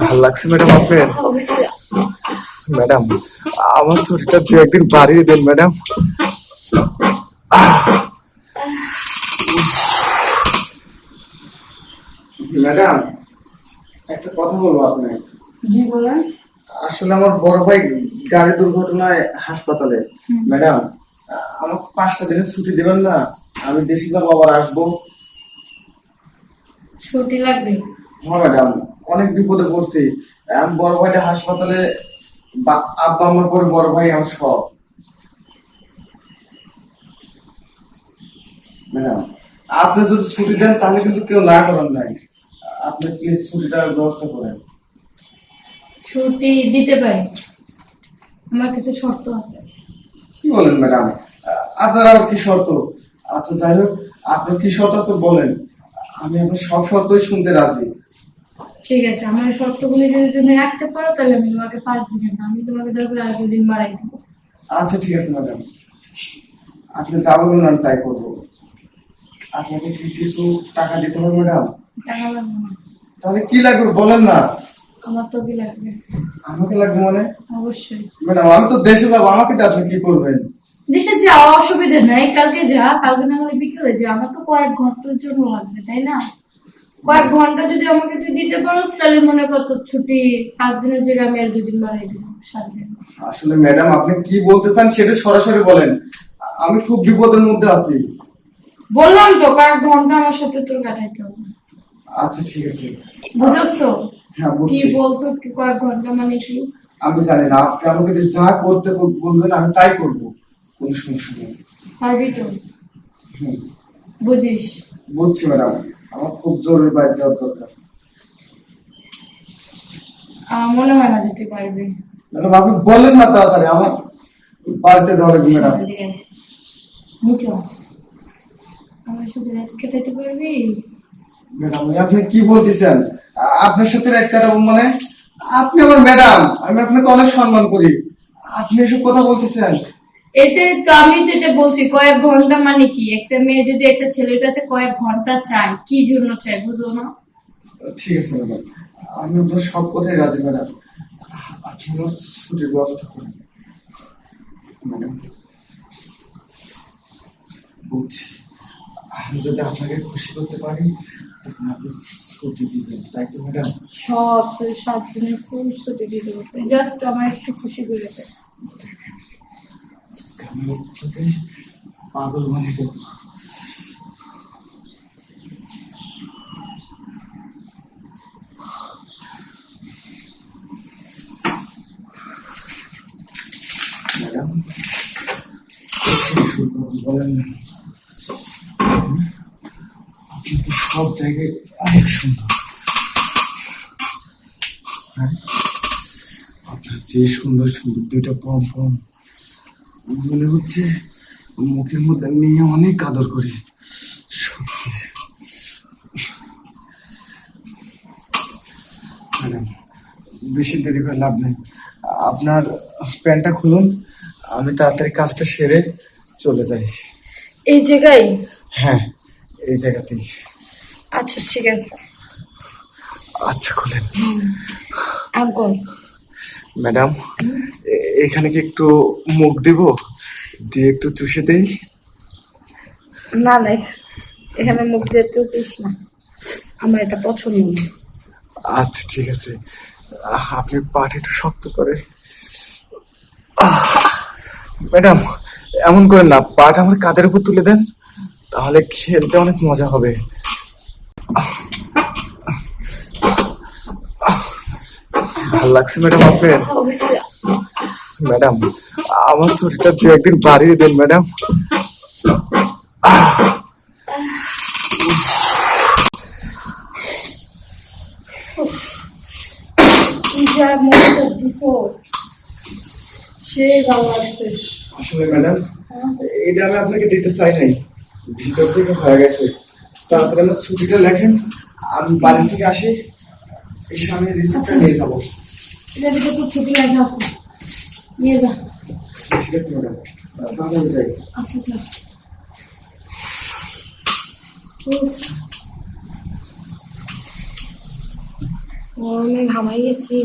ভাল লাগছে ম্যাডাম আপনার? ম্যাডাম আমার ছুটিটা দু একদিন বাড়িয়ে দেন ম্যাডাম। ম্যাডাম একটা কথা বলবো আপনাকে। জি বলেন। আসলে আমার বড় ভাই গাড়ি দুর্ঘটনায় হাসপাতালে। ম্যাডাম আমাকে 5টা দিনের ছুটি দেবেন না? আমি দেশে যাবো, আবার আসবো। ছুটি লাগবে? হ্যাঁ ম্যাডাম, অনেক বিপদে পড়ছি। আমি বড় ভাইটা হাসপাতালে, আব্বা আমার পরে বড় ভাই আমার সব। ম্যাডাম আপনি যদি ছুটি দেন তাহলে কিন্তু কেউ না করেন নাই। আপনি প্লিজ ছুটিটার ব্যবস্থা করেন। ছুটি দিতে পারি, আমার কিছু শর্ত আছে। কি বলেন ম্যাডাম, আপনার আর কি শর্ত? আচ্ছা যাই হোক, আপনার কি শর্ত আছে বলেন, আমি আপনার সব শর্তই শুনতে রাজি। ঠিক আছে, আমার শর্তগুলি যদি তুমি রাখতে পারো তাহলে আমি তোমাকে 5 দিনের না, আমি তোমাকে দরকার আর 2 দিন বাড়াই দেবো। আচ্ছা ঠিক আছে ম্যাডাম, আপনি যা বলবেন আমি তাই করবো। আপনাকে কি কিছু টাকা দিতে হবে ম্যাডাম? টাকা লাগবে না। তাহলে কি লাগবে বলেন না। আমার তো কি লাগবে? আমাকে লাগবে মানে? অবশ্যই। ম্যাডাম আমি তো দেশে যাবো, আমাকে দিয়ে আপনি কি করবেন? দেশে যাওয়া অসুবিধা নাই, কালকে যা, কালকে না হলে বিকেলে যা, আমার তো কয়েক ঘন্টার জন্য লাগবে, তাই না? কয়েক ঘন্টা যদি আমাকে তুই দিতে পারোস তাহলে মনে কর তোর ছুটি 5 দিনের জায়গায় আমি আর 2 দিন বাড়াই দেবো, 7 দিন। আসলে ম্যাডাম আপনি কি বলতে চান সেটা সরাসরি বলেন, আমি খুব বিপদের মধ্যে আছি। বললাম তো কয়েক ঘন্টা আমার সাথে তোর কাটাইতে হবে। আচ্ছা ঠিক আছে। বুঝছ তো? হ্যাঁ কি বুঝছি। বলতো কি কয়েক ঘন্টা মানে কি? আমি জানি না, আপনি আমাকে দিয়ে যা করতে বলবেন আমি তাই করব, কোনো সমস্যা নেই। পারবি তো? হুম, বুঝিস? বুঝছি ম্যাডাম, আমার খুব জরুরি বাইরে যাওয়ার দরকার। আমার মনে হয় না যেতে পারবি। ম্যাডাম আপনি বলেন না তাড়াতাড়ি, আমার বাড়িতে যাওয়া লাগবে ম্যাডাম। নিচে আমার সাথে রাত কাটাইতে পারবি? ম্যাডাম আপনি কি বলতেছেন? আপনার সাথে রাত কাটাবো মানে? আপনি আমার ম্যাডাম, আমি আপনাকে অনেক সম্মান করি, আপনি এসব কথা বলতেছেন? এটাই তো, আমি তো এটা বলছি কয়েক ঘন্টা মানে কি, একটা মেয়ে যদি একটা ছেলের কাছে কয়েক ঘন্টা চায় কি জন্য চায় বুঝো না? ঠিক আছে ম্যাডাম, আমি আপনার সব কথাই রাজি ম্যাডাম, আপনি আমার ছুটির ব্যবস্থা করেন ম্যাডাম। বুঝছি, আমি যদি আপনাকে খুশি করতে পারি তখন আপনি ছুটি দিবেন, তাই তো ম্যাডাম? সব তুই 7 দিনের ফুল ছুটি দিতে পারবি, জাস্ট আমার একটু খুশি করে দে। আজকে আমি আপনাকে পাগল বানিয়ে দেবো। ম্যাডাম বলেন না, আপনি তো সব জায়গায় অনেক সুন্দর। হ্যাঁ, আপনার যে সুন্দর সুন্দর 2টা পম পম, মনে হচ্ছে মুখের মধ্যে নিয়ে অনেক আদর করি সত্যি। ম্যাডাম বেশি দেরি করে লাভ নেই, আপনার প্যান্টটা খুলুন, আমি তাড়াতাড়ি কাজটা সেরে চলে যাই। এই জায়গায়? হ্যাঁ এই জায়গাতেই। আচ্ছা ঠিক আছে। আচ্ছা খুলেন। আঙ্কল ম্যাডাম এখানে কি একটু মুখ দিব, দিয়ে একটু চুষে দেই? না না, এখানে মুখ দিয়ে চুষিস না, আমার এটা পছন্দ না। আচ্ছা ঠিক আছে, আপনি পাটা একটু শক্ত করে। ম্যাডাম এমন করেন না, পাটা আমার কাঁধের উপর তুলে দেন, তাহলে খেলতে অনেক মজা হবে। ভাল লাগছে ম্যাডাম আপনার? ম্যাডাম আমার ছুটিটা দু একদিন বাড়িয়ে দেন ম্যাডাম। সেই ভালো লাগছে। আসলে ম্যাডাম এটা আমি আপনাকে দিতে চাই নাই, ভিতর থেকে হয়ে গেছে। তাড়াতাড়ি আমার ছুটিটা লেখেন, আমি বাড়ি থেকে আসি, এসে আমি রিসিপ্টটা নিয়ে যাবো। এটার ভিতরে তোর ছুটি লেখা আছে, নিয়ে যা। ঠিক আছে ম্যাডাম, তাহলে আমি যাই। আচ্ছা আচ্ছা। গরমে ঘামাই গেছি।